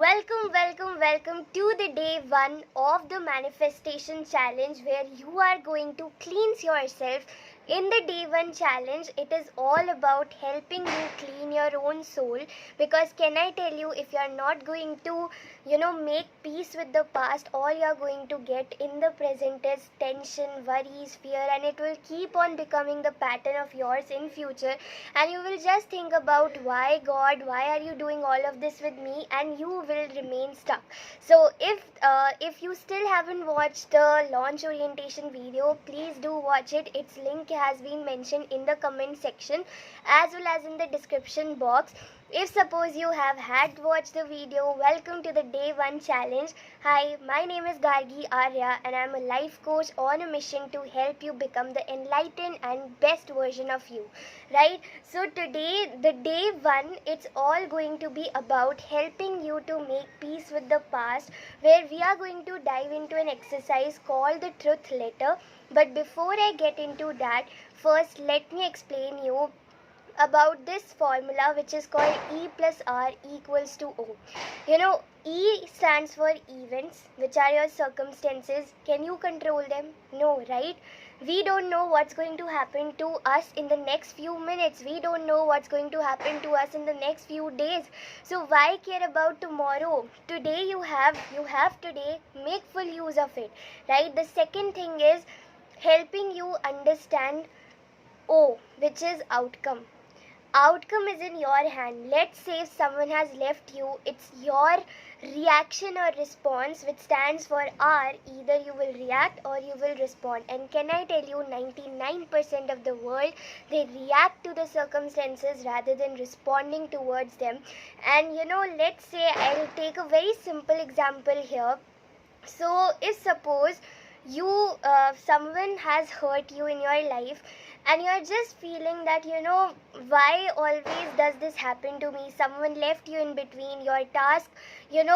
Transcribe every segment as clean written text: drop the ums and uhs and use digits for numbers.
Welcome to the day one of the manifestation challenge where you are going to cleanse yourself. In the day one challenge, it is all about helping you clean your own soul. Because, can I tell you, if you are not going to, make peace with the past, all you are going to get in the present is tension, worries, fear, and it will keep on becoming the pattern of yours in future. And you will just think about why God, why are you doing all of this with me, and you will remain stuck. So if you still haven't watched the launch orientation video, please do watch it. Its link has been mentioned in the comment section as well as in the description box. If suppose you have had watched the video, welcome to the day one challenge. Hi, my name is Gargi Arya and I am a life coach on a mission to help you become the enlightened and best version of you. Right? So today, the day one, it's all going to be about helping you to make peace with the past, where we are going to dive into an exercise called the truth letter. But before I get into that, first let me explain you about this formula, which is called E plus R equals to O. E stands for events, which are your circumstances. Can you control them? No, right? We don't know what's going to happen to us in the next few minutes. We don't know what's going to happen to us in the next few days. So why care about tomorrow? Today you have today, make full use of it, right? The second thing is helping you understand O, which is outcome. Outcome is in your hand. Let's say if someone has left you, it's your reaction or response, which stands for R. Either you will react or you will respond. And can I tell you, 99% of the world, they react to the circumstances rather than responding towards them. And let's say I'll take a very simple example here. So if suppose someone has hurt you in your life, and you're just feeling that why always does this happen to me? Someone left you in between your task, you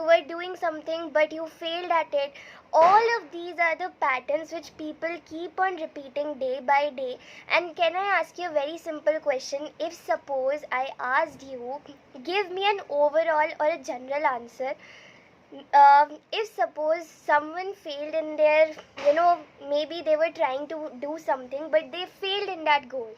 were doing something but you failed at it. All of these are the patterns which people keep on repeating day by day. And can I ask you a very simple question? If suppose I asked you, give me an overall or a general answer. If suppose someone failed in their, maybe they were trying to do something but they failed in that goal,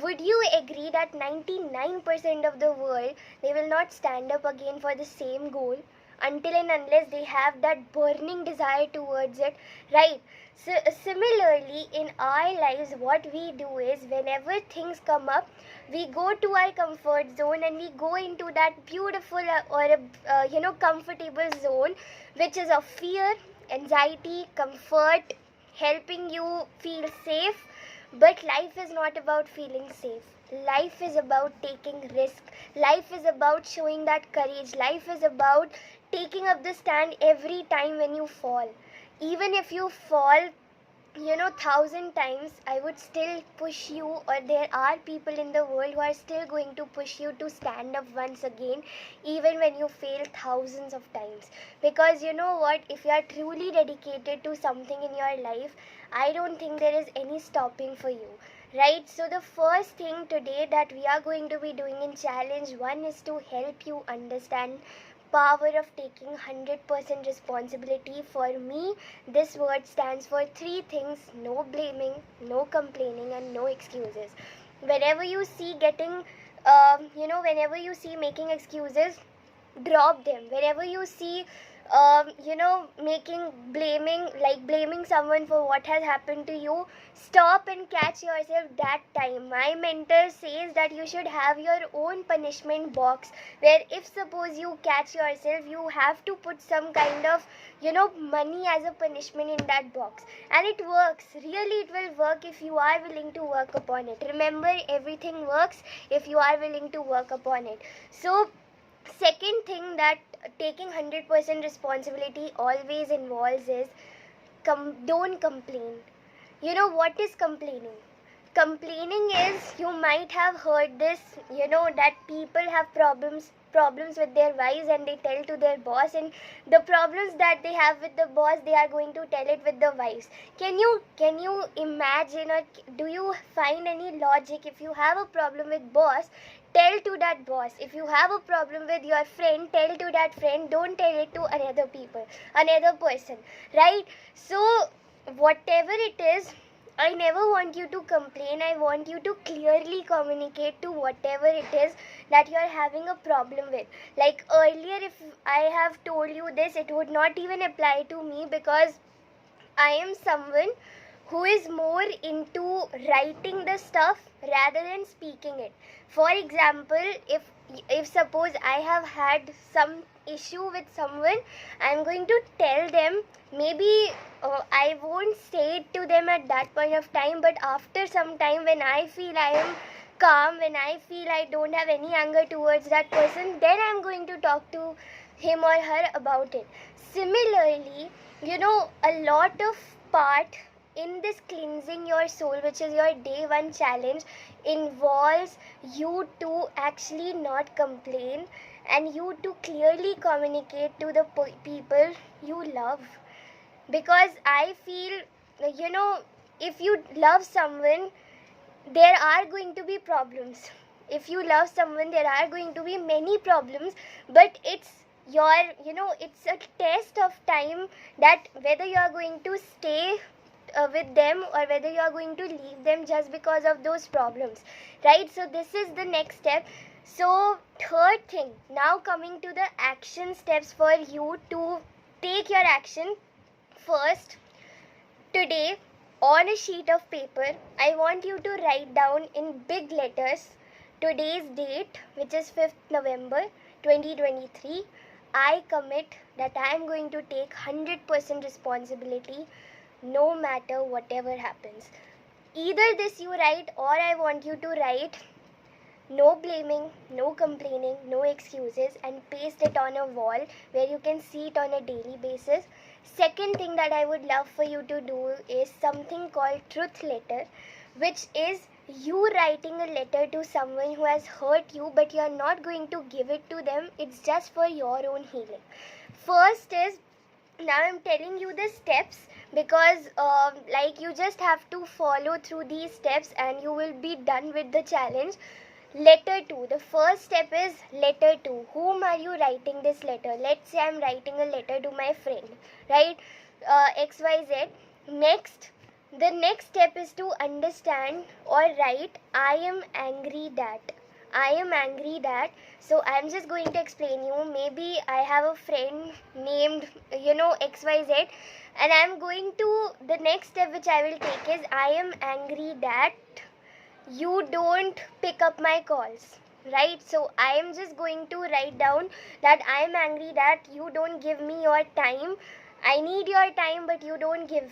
would you agree that 99% of the world, they will not stand up again for the same goal until and unless they have that burning desire towards it, right? So similarly in our lives, what we do is whenever things come up, we go to our comfort zone and we go into that beautiful comfortable zone, which is of fear, anxiety, comfort, helping you feel safe. But life is not about feeling safe. Life is about taking risk. Life is about showing that courage. Life is about taking up the stand every time when you fall. Even if you fall 1,000 times, I would still push you, or there are people in the world who are still going to push you to stand up once again, even when you fail thousands of times. Because you know what, if you are truly dedicated to something in your life, I don't think there is any stopping for you, right? So the first thing today that we are going to be doing in challenge 1 is to help you understand power of taking 100% responsibility. For me, this word stands for 3 things: no blaming, no complaining, and no excuses. Whenever you see whenever you see making excuses, drop them. Whenever you see blaming someone for what has happened to you, stop and catch yourself that time. My mentor says that you should have your own punishment box, where if suppose you catch yourself, you have to put some kind of money as a punishment in that box. And it works. Really, it will work if you are willing to work upon it. Remember, everything works if you are willing to work upon it. So second thing that taking 100% responsibility always involves is don't complain. What is complaining? Complaining is, you might have heard this, that people have problems with their wives and they tell to their boss, and the problems that they have with the boss, they are going to tell it with the wives. Can you imagine, or do you find any logic? If you have a problem with boss, tell to that boss. If you have a problem with your friend, tell to that friend. Don't tell it to another person, right? So whatever it is, I never want you to complain. I want you to clearly communicate to whatever it is that you are having a problem with. Like earlier, if I have told you this, it would not even apply to me, because I am someone who is more into writing the stuff rather than speaking it. For example, if suppose I have had some issue with someone, I'm going to tell them. Maybe I won't say it to them at that point of time, but after some time, when I feel I am calm, when I feel I don't have any anger towards that person, then I'm going to talk to him or her about it. Similarly, a lot of part in this cleansing your soul, which is your day one challenge, involves you to actually not complain, and you to clearly communicate to the people you love. Because I feel, if you love someone, there are going to be problems. If you love someone, there are going to be many problems, but it's it's a test of time, that whether you are going to stay with them, or whether you are going to leave them just because of those problems, right? So this is the next step. So third thing, now coming to the action steps for you to take your action. First, today, on a sheet of paper, I want you to write down in big letters today's date, which is 5th November 2023. I commit that I am going to take 100% responsibility no matter whatever happens. Either this you write, or I want you to write no blaming, no complaining, no excuses, and paste it on a wall where you can see it on a daily basis. Second thing that I would love for you to do is something called truth letter, which is you writing a letter to someone who has hurt you, but you are not going to give it to them. It's just for your own healing. First is, now I'm telling you the steps, because you just have to follow through these steps and you will be done with the challenge. Letter 2. The first step is letter 2. Whom are you writing this letter? Let's say I'm writing a letter to my friend, right? XYZ. Next, the next step is to understand or write, I am angry that. I am angry that. So I'm just going to explain you. Maybe I have a friend named, XYZ, and I'm going to, the next step which I will take is, I am angry that you don't pick up my calls, right? So I am just going to write down that I am angry that you don't give me your time. I need your time, but you don't give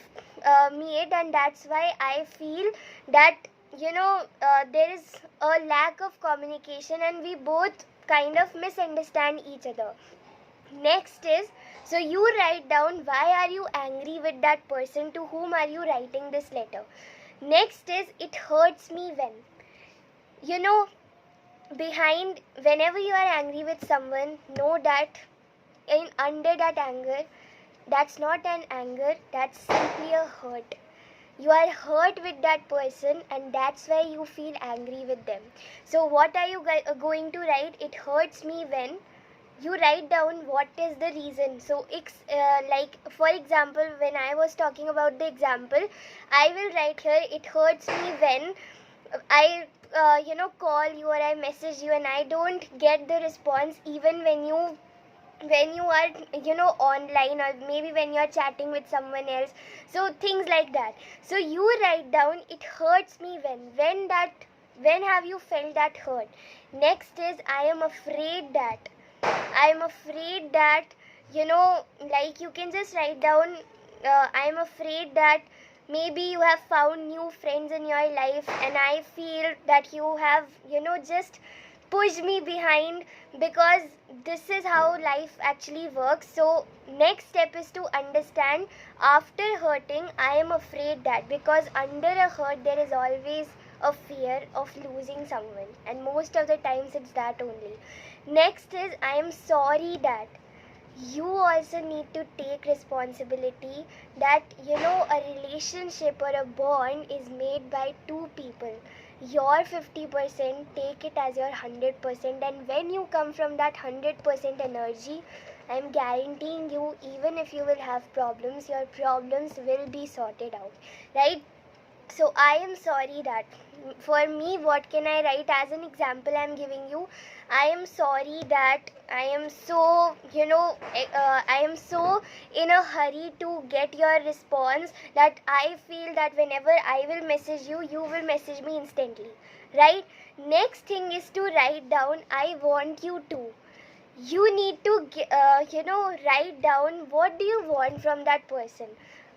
me it, and that's why I feel that there is a lack of communication and we both kind of misunderstand each other. Next is, so you write down why are you angry with that person, to whom are you writing this letter. Next is, it hurts me when. Behind, whenever you are angry with someone, know that under that anger, that's not an anger, that's simply a hurt. You are hurt with that person, and that's why you feel angry with them. So what are you going to write? It hurts me when. You write down what is the reason. So for example, when I was talking about the example, I will write here, it hurts me when I call you or I message you and I don't get the response, even when you are online, or maybe when you are chatting with someone else. So things like that. So you write down, it hurts me when have you felt that hurt. Next is, I am afraid that. You can just write down, I am afraid that maybe you have found new friends in your life, and I feel that you have just pushed me behind, because this is how life actually works. So next step is to understand, after hurting, I am afraid that, because under a hurt there is always a fear of losing someone, and most of the times it's that only. Next is, I am sorry that. You also need to take responsibility that a relationship or a bond is made by two people. your 50%, take it as your 100%, and when you come from that 100% energy, I'm guaranteeing you, even if you will have problems, your problems will be sorted out, right? So I am sorry that, for me, what can I write as an example I'm giving you? I am sorry that I am so, I am so in a hurry to get your response that I feel that whenever I will message you, you will message me instantly, right? Next thing is to write down, I want you to. You need to, write down what do you want from that person.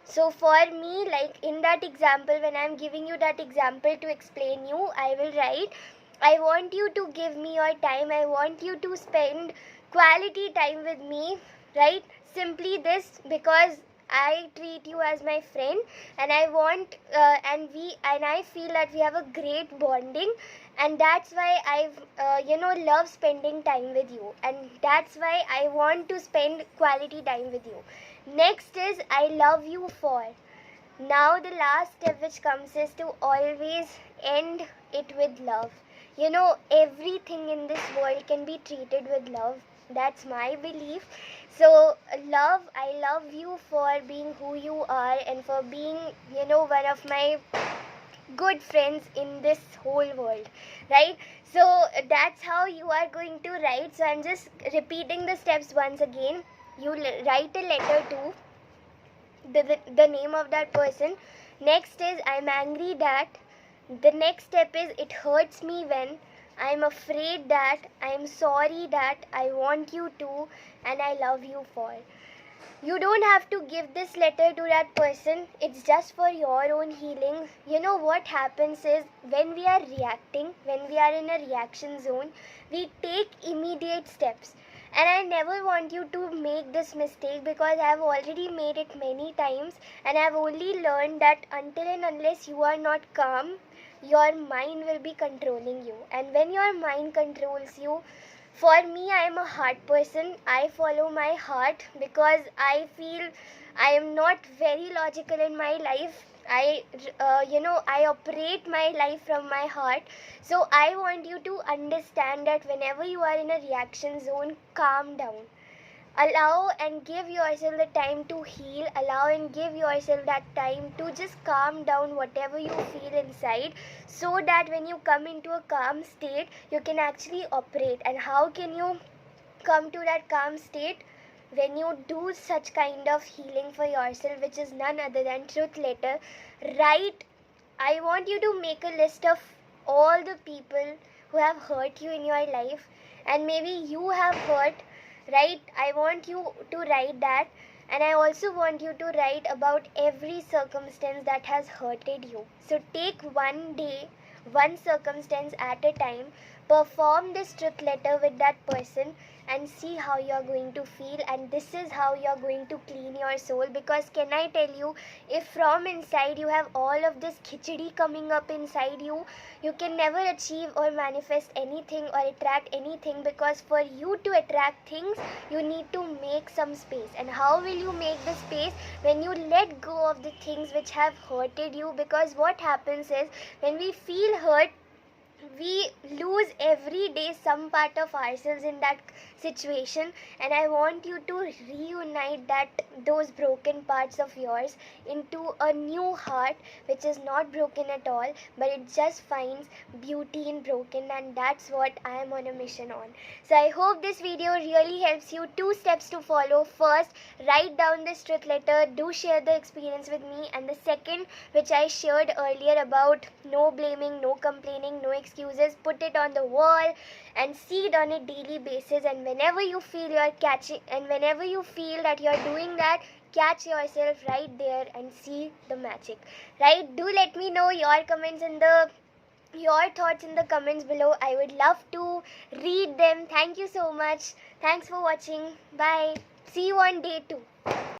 So for me, like in that example, when I'm giving you that example to explain you, I will write, I want you to give me your time. I want you to spend quality time with me, right? Simply this, because I treat you as my friend, and I want, and I feel that we have a great bonding, and that's why I've, love spending time with you, and that's why I want to spend quality time with you. Next is, I love you for. Now the last step which comes is to always end it with love. Everything in this world can be treated with love. That's my belief. So, love, I love you for being who you are, and for being, one of my good friends in this whole world, right? So, that's how you are going to write. So, I'm just repeating the steps once again. You write a letter to the name of that person. Next is, I'm angry that. The next step is, it hurts me when. I'm afraid that. I'm sorry that. I want you to. And I love you for. You don't have to give this letter to that person. It's just for your own healing. What happens is, when we are reacting, when we are in a reaction zone, we take immediate steps. And I never want you to make this mistake, because I have already made it many times, and I have only learned that until and unless you are not calm, your mind will be controlling you. And when your mind controls you, for me, I am a heart person. I follow my heart, because I feel I am not very logical in my life. I operate my life from my heart. So I want you to understand that whenever you are in a reaction zone, calm down. Allow and give yourself the time to heal. Allow and give yourself that time to just calm down whatever you feel inside, so that when you come into a calm state, you can actually operate. And how can you come to that calm state? When you do such kind of healing for yourself, which is none other than truth letter. Write, I want you to make a list of all the people who have hurt you in your life, and maybe you have hurt, right? I want you to write that. And I also want you to write about every circumstance that has hurted you. So take one day, one circumstance at a time, perform this truth letter with that person, and see how you are going to feel. And this is how you are going to clean your soul. Because can I tell you, if from inside you have all of this khichdi coming up inside you, you can never achieve or manifest anything or attract anything. Because for you to attract things, you need to make some space. And how will you make the space? When you let go of the things which have hurted you. Because what happens is, when we feel hurt, we lose every day some part of ourselves in that situation. And I want you to reunite those broken parts of yours into a new heart, which is not broken at all, but it just finds beauty in broken. And that's what I am on a mission on. So I hope this video really helps you. 2 steps to follow. First, write down this truth letter. Do share the experience with me. And the second, which I shared earlier, about no blaming, no complaining, no excuses, put it on the wall and see it on a daily basis. And whenever you feel you are catching, and whenever you feel that you are doing that, catch yourself right there and see the magic, right? Do let me know your thoughts in the comments below. I would love to read them. Thank you so much. Thanks for watching. Bye. See you on day 2.